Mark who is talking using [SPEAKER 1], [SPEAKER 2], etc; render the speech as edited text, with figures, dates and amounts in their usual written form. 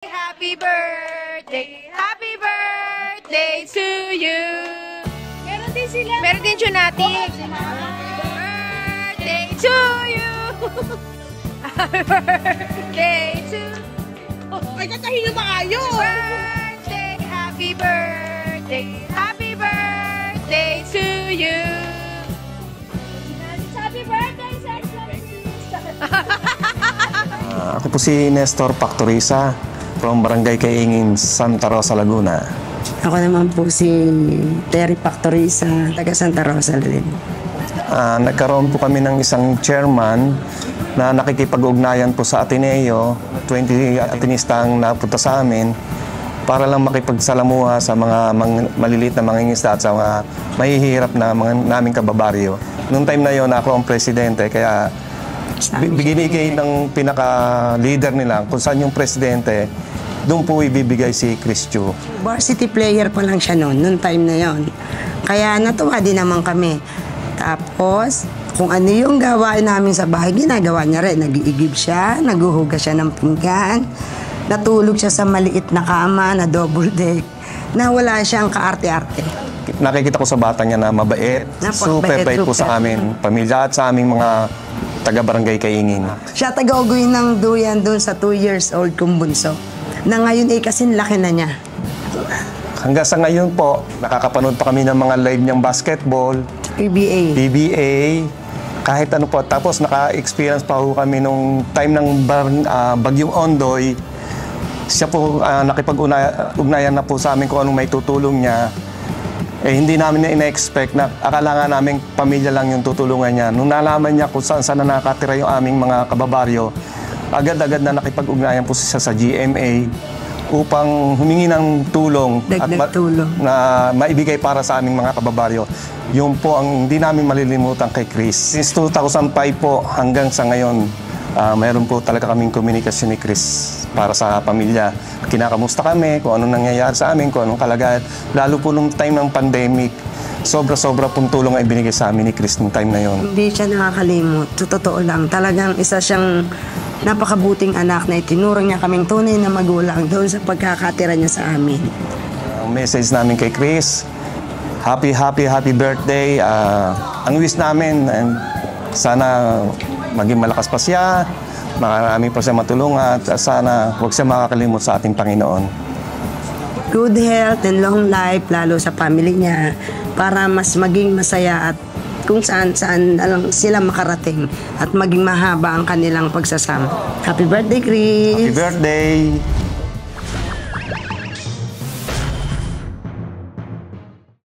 [SPEAKER 1] Happy birthday to you.
[SPEAKER 2] Meron din sila.
[SPEAKER 1] Meron din Junati. Birthday to you. Happy birthday to
[SPEAKER 2] Ay, katahin na maayo.
[SPEAKER 1] Happy birthday to you.
[SPEAKER 2] Happy birthday, Sex
[SPEAKER 3] Ako po si Nestor Pactoriza from Barangay Kaingin, Santa Rosa, Laguna.
[SPEAKER 4] Ako naman po si Terry Pactoriza, taga Santa Rosa din.
[SPEAKER 3] Nagkaroon po kami ng isang chairman na nakikipag-ugnayan po sa Ateneo. 20 Atenista ang napunta sa amin para lang makipagsalamuha sa mga maliliit na mangingisda at sa mga mahihirap na naming kababaryo. Noong time na yon ako ang presidente, kaya binigay ng pinaka-leader nila kung saan yung presidente, doon po ibibigay si Chris Chu.
[SPEAKER 4] Varsity player pa lang siya noon time na yon. Kaya natuwa din naman kami. Tapos, kung ano yung gawain namin sa bahay, ginagawa niya rin. Nag-iigib siya, naghuhugas siya ng pinggan, natulog siya sa maliit na kama na double deck, na wala siyang kaarte-arte.
[SPEAKER 3] Nakikita ko sa bata niya na mabait, super bait po sa amin, pamilya at sa aming mga taga-barangay Kaingin.
[SPEAKER 4] Siya taga-ugoy ng duyan doon sa 2 years old kong bunso. Na ngayon ay kasing laki na niya.
[SPEAKER 3] Hanggang sa ngayon po, nakakapanood pa kami ng mga live niyang basketball, PBA, kahit ano po. Tapos naka-experience pa po kami nung time ng Bagyong Ondoy. Siya po nakipag-ugnayan na po sa amin kung anong may tutulong niya. Hindi namin na ina-expect na akala nga namin pamilya lang yung tutulungan niya. Nung nalaman niya kung saan na nakatira yung aming mga kababaryo, agad-agad na nakipag-ugnayan po siya sa GMA upang humingi ng tulong
[SPEAKER 4] tulong
[SPEAKER 3] na maibigay para sa aming mga kababaryo. Yun po ang hindi namin malilimutan kay Chris. Since 2005 po hanggang sa ngayon, mayroon po talaga kaming komunikasyon ni Chris para sa pamilya. Kinakamusta kami, kung anong nangyayari sa amin, kung anong kalagayan. Lalo po nung time ng pandemic, sobra-sobra pong tulong ay binigay sa amin ni Chris nung time na yon.
[SPEAKER 4] Hindi siya nakakalimot. Totoo lang. Talagang isa siyang napakabuting anak na itinuro niya kaming tunay na magulang doon sa pagkakatira niya sa amin.
[SPEAKER 3] Ang message namin kay Chris, happy birthday. Ang wish namin, and sana maging malakas pa siya, marami pa siya matulungan, at sana huwag siya makakalimot sa ating Panginoon.
[SPEAKER 4] Good health and long life, lalo sa family niya, para mas maging masaya at kung saan-saan lang sila makarating at maging mahaba ang kanilang pagsasama. Happy birthday, Chris!
[SPEAKER 3] Happy birthday!